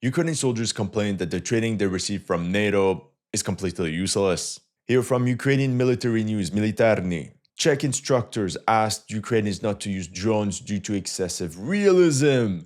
Ukrainian soldiers complained that the training they received from NATO is completely useless. Here from Ukrainian military news, Militarny. Czech instructors asked Ukrainians not to use drones due to excessive realism.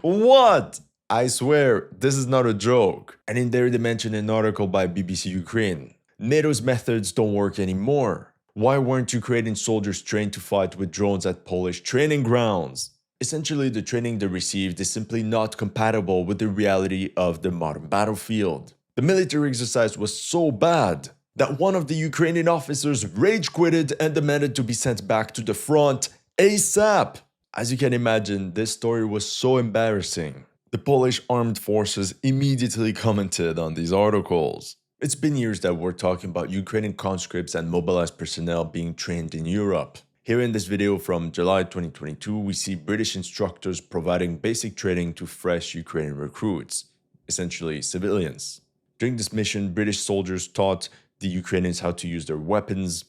What? I swear, this is not a joke. And in there they mentioned an article by BBC Ukraine. NATO's methods don't work anymore. Why weren't Ukrainian soldiers trained to fight with drones at Polish training grounds? Essentially, the training they received is simply not compatible with the reality of the modern battlefield. The military exercise was so bad that one of the Ukrainian officers rage quitted and demanded to be sent back to the front ASAP. As you can imagine, this story was so embarrassing. The Polish armed forces immediately commented on these articles. It's been years that we're talking about Ukrainian conscripts and mobilized personnel being trained in Europe. Here in this video from July 2022, we see British instructors providing basic training to fresh Ukrainian recruits, essentially civilians. During this mission, British soldiers taught the Ukrainians how to use their weapons,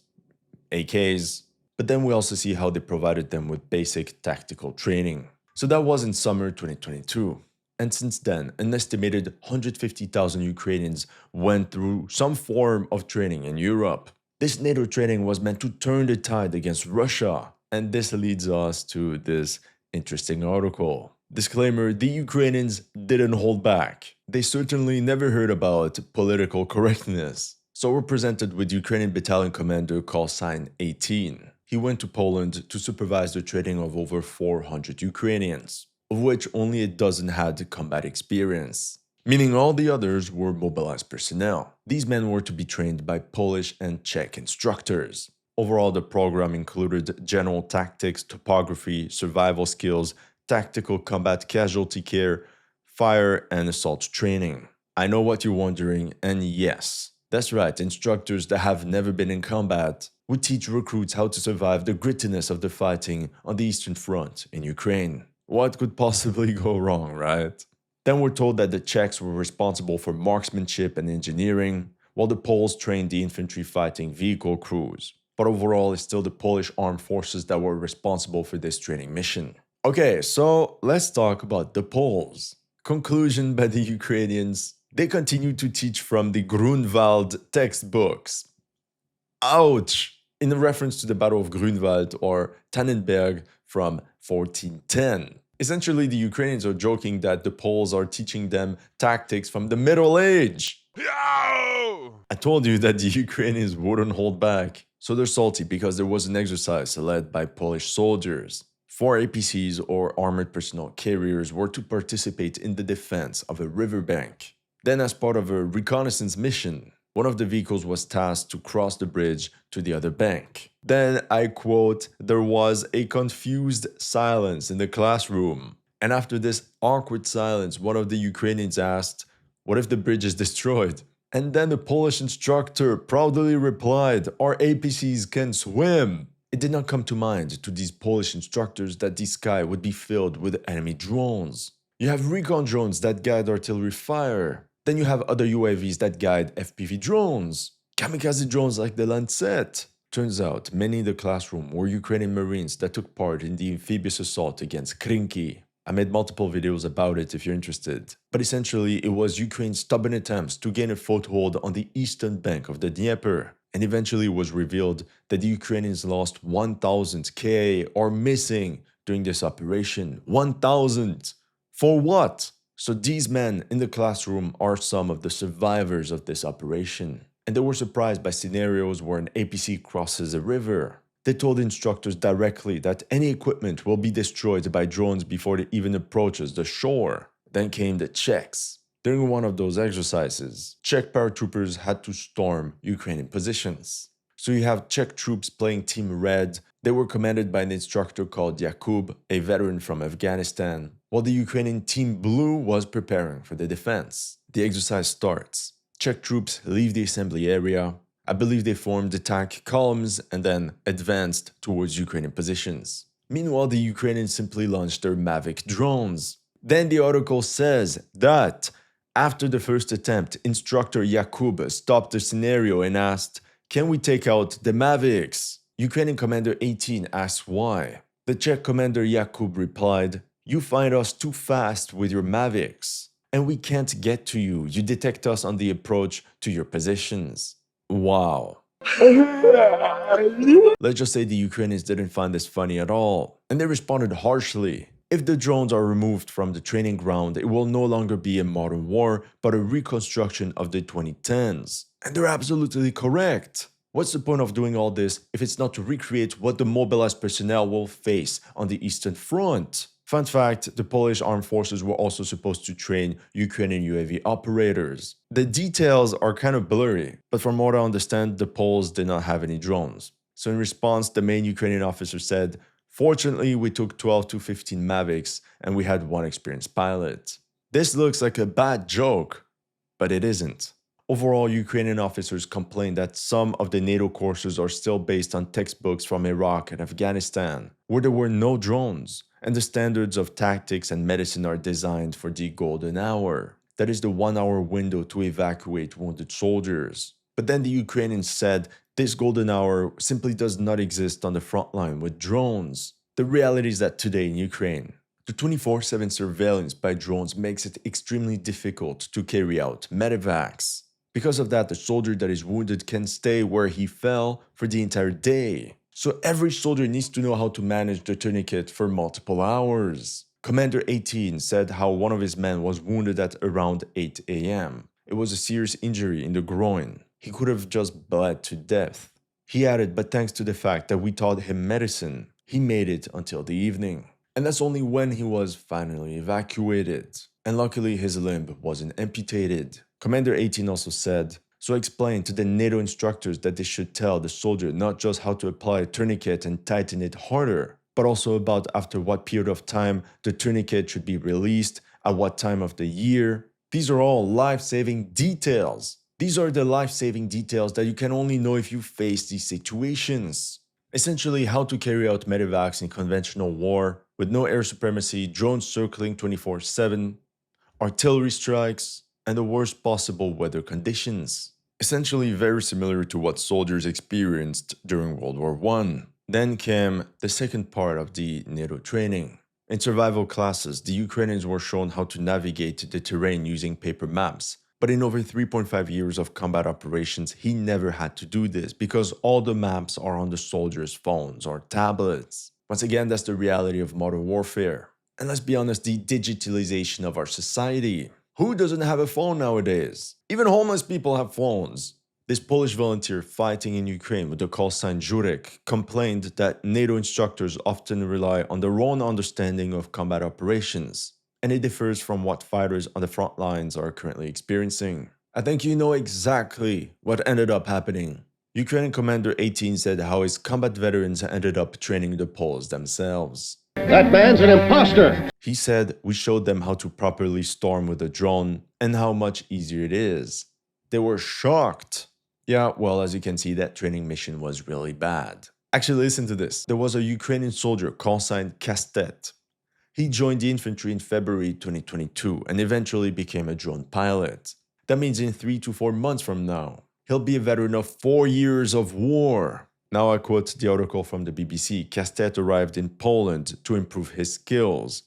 AKs, but then we also see how they provided them with basic tactical training. So that was in summer 2022. And since then, an estimated 150,000 Ukrainians went through some form of training in Europe. This NATO training was meant to turn the tide against Russia. And this leads us to this interesting article. Disclaimer, the Ukrainians didn't hold back. They certainly never heard about political correctness. So we're presented with Ukrainian battalion commander call sign 18. He went to Poland to supervise the training of over 400 Ukrainians, of which only a dozen had combat experience, meaning all the others were mobilized personnel. These men were to be trained by Polish and Czech instructors. Overall, the program included general tactics, topography, survival skills, tactical combat casualty care, fire and assault training. I know what you're wondering, and yes, that's right, instructors that have never been in combat would teach recruits how to survive the grittiness of the fighting on the Eastern Front in Ukraine. What could possibly go wrong, right? Then we're told that the Czechs were responsible for marksmanship and engineering, while the Poles trained the infantry fighting vehicle crews. But overall, it's still the Polish armed forces that were responsible for this training mission. Okay, so let's talk about the Poles. Conclusion by the Ukrainians: they continue to teach from the Grunwald textbooks. Ouch! In reference to the Battle of Grunwald or Tannenberg from 1410. Essentially, the Ukrainians are joking that the Poles are teaching them tactics from the Middle Age. I told you that the Ukrainians wouldn't hold back. So they're salty because there was an exercise led by Polish soldiers. 4 APCs or armored personnel carriers were to participate in the defense of a riverbank. Then, as part of a reconnaissance mission, one of the vehicles was tasked to cross the bridge to the other bank. Then, I quote, there was a confused silence in the classroom. And after this awkward silence, one of the Ukrainians asked, what if the bridge is destroyed? And then the Polish instructor proudly replied, our APCs can swim. It did not come to mind to these Polish instructors that the sky would be filled with enemy drones. You have recon drones that guide artillery fire. Then you have other UAVs that guide FPV drones, kamikaze drones like the Lancet. Turns out, many in the classroom were Ukrainian Marines that took part in the amphibious assault against Krinky. I made multiple videos about it if you're interested. But essentially, it was Ukraine's stubborn attempts to gain a foothold on the eastern bank of the Dnieper. And eventually it was revealed that the Ukrainians lost 1,000 KA or missing during this operation. 1,000! For what? So these men in the classroom are some of the survivors of this operation. And they were surprised by scenarios where an APC crosses a river. They told instructors directly that any equipment will be destroyed by drones before it even approaches the shore. Then came the Czechs. During one of those exercises, Czech paratroopers had to storm Ukrainian positions. So you have Czech troops playing Team Red. They were commanded by an instructor called Yakub, a veteran from Afghanistan, while the Ukrainian Team Blue was preparing for the defense. The exercise starts. Czech troops leave the assembly area. I believe they formed attack columns and then advanced towards Ukrainian positions. Meanwhile, the Ukrainians simply launched their Mavic drones. Then the article says that after the first attempt, instructor Yakub stopped the scenario and asked, can we take out the Mavics? Ukrainian Commander 18 asked why. The Czech commander Yakub replied, You find us too fast with your Mavics, and we can't get to you. You detect us on the approach to your positions. Wow. Let's just say the Ukrainians didn't find this funny at all, and they responded harshly. If the drones are removed from the training ground, it will no longer be a modern war, but a reconstruction of the 2010s. And they're absolutely correct. What's the point of doing all this if it's not to recreate what the mobilized personnel will face on the Eastern Front? Fun fact, the Polish armed forces were also supposed to train Ukrainian UAV operators. The details are kind of blurry, but from what I understand, the Poles did not have any drones. So in response, the main Ukrainian officer said, "Fortunately, we took 12 to 15 Mavics and we had one experienced pilot." This looks like a bad joke, but it isn't. Overall, Ukrainian officers complained that some of the NATO courses are still based on textbooks from Iraq and Afghanistan, where there were no drones, and the standards of tactics and medicine are designed for the golden hour. That is the 1 hour window to evacuate wounded soldiers. But then the Ukrainians said this golden hour simply does not exist on the front line with drones. The reality is that today in Ukraine, the 24/7 surveillance by drones makes it extremely difficult to carry out medevacs. Because of that, the soldier that is wounded can stay where he fell for the entire day. So every soldier needs to know how to manage the tourniquet for multiple hours. Commander 18 said how one of his men was wounded at around 8 a.m. It was a serious injury in the groin. He could have just bled to death. He added, but thanks to the fact that we taught him medicine, he made it until the evening. And that's only when he was finally evacuated. And luckily his limb wasn't amputated. Commander 18 also said, so I explained to the NATO instructors that they should tell the soldier not just how to apply a tourniquet and tighten it harder, but also about after what period of time the tourniquet should be released, at what time of the year. These are all life-saving details. These are the life-saving details that you can only know if you face these situations. Essentially, how to carry out medevacs in conventional war with no air supremacy, drones circling 24/7, artillery strikes, and the worst possible weather conditions. Essentially very similar to what soldiers experienced during World War I. Then came the second part of the NATO training. In survival classes, the Ukrainians were shown how to navigate the terrain using paper maps. But in over 3.5 years of combat operations, he never had to do this because all the maps are on the soldiers' phones or tablets. Once again, that's the reality of modern warfare. And let's be honest, the digitalization of our society. Who doesn't have a phone nowadays? Even homeless people have phones. This Polish volunteer fighting in Ukraine with the call sign Jurek complained that NATO instructors often rely on their own understanding of combat operations, and it differs from what fighters on the front lines are currently experiencing. I think you know exactly what ended up happening. Ukrainian Commander 18 said how his combat veterans ended up training the Poles themselves. That man's an imposter! He said we showed them how to properly storm with a drone and how much easier it is. They were shocked. Yeah, well, as you can see, that training mission was really bad. Actually, listen to this. There was a Ukrainian soldier call sign Kastet. He joined the infantry in February 2022 and eventually became a drone pilot. That means in 3 to 4 months from now, he'll be a veteran of 4 years of war. Now I quote the article from the BBC. Kastet arrived in Poland to improve his skills.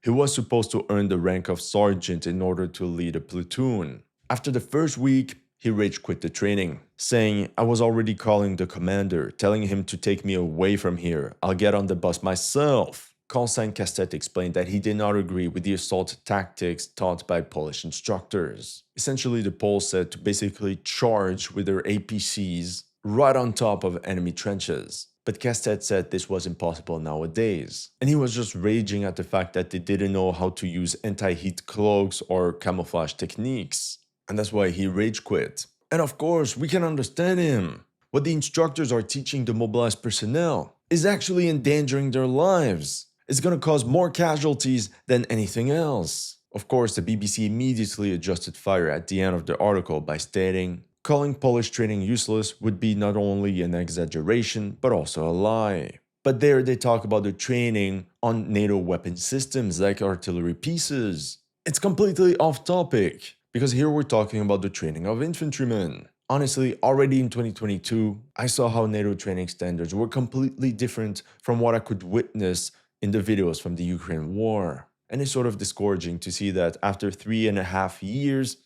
He was supposed to earn the rank of sergeant in order to lead a platoon. After the first week, he rage quit the training, saying, I was already calling the commander, telling him to take me away from here. I'll get on the bus myself. Callsign Kastet explained that he did not agree with the assault tactics taught by Polish instructors. Essentially, the Poles said to basically charge with their APCs right on top of enemy trenches. But Kastet said this was impossible nowadays. And he was just raging at the fact that they didn't know how to use anti-heat cloaks or camouflage techniques. And that's why he rage quit. And of course, we can understand him. What the instructors are teaching the mobilized personnel is actually endangering their lives. It's going to cause more casualties than anything else. Of course, the BBC immediately adjusted fire at the end of the article by stating, calling Polish training useless would be not only an exaggeration, but also a lie. But there they talk about the training on NATO weapon systems like artillery pieces. It's completely off topic, because here we're talking about the training of infantrymen. Honestly, already in 2022, I saw how NATO training standards were completely different from what I could witness in the videos from the Ukraine war. And it's sort of discouraging to see that after 3.5 years,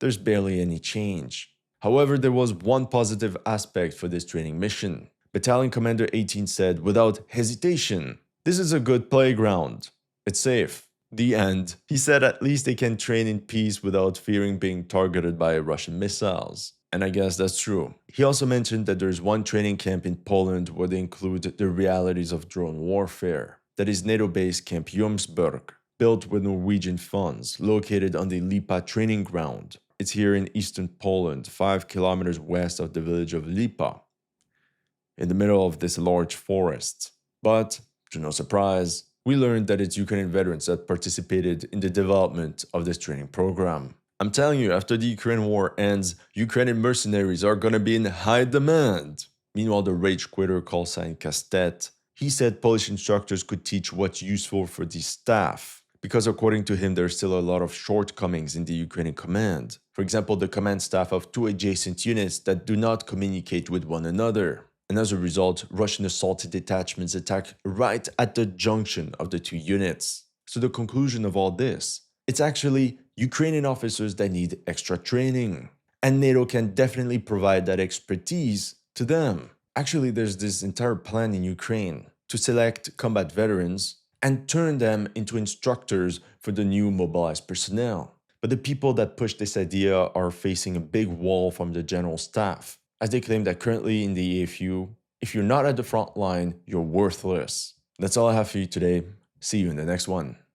there's barely any change. However, there was one positive aspect for this training mission. Battalion Commander 18 said, without hesitation, "This is a good playground. It's safe." The end. He said at least they can train in peace without fearing being targeted by Russian missiles. And I guess that's true. He also mentioned that there's one training camp in Poland where they include the realities of drone warfare. That is NATO-based Camp Jomsburg, built with Norwegian funds, located on the Lipa training ground. It's here in eastern Poland, 5 kilometers west of the village of Lipa, in the middle of this large forest. But, to no surprise, we learned that it's Ukrainian veterans that participated in the development of this training program. I'm telling you, after the Ukraine war ends, Ukrainian mercenaries are gonna be in high demand. Meanwhile, the rage quitter call sign Kastet, he said Polish instructors could teach what's useful for the staff, because according to him, there's still a lot of shortcomings in the Ukrainian command. For example, the command staff of two adjacent units that do not communicate with one another. And as a result, Russian assault detachments attack right at the junction of the two units. So the conclusion of all this, it's actually Ukrainian officers that need extra training. And NATO can definitely provide that expertise to them. Actually, there's this entire plan in Ukraine to select combat veterans and turn them into instructors for the new mobilized personnel. But the people that push this idea are facing a big wall from the general staff, as they claim that currently in the AFU, if you're not at the front line, you're worthless. That's all I have for you today. See you in the next one.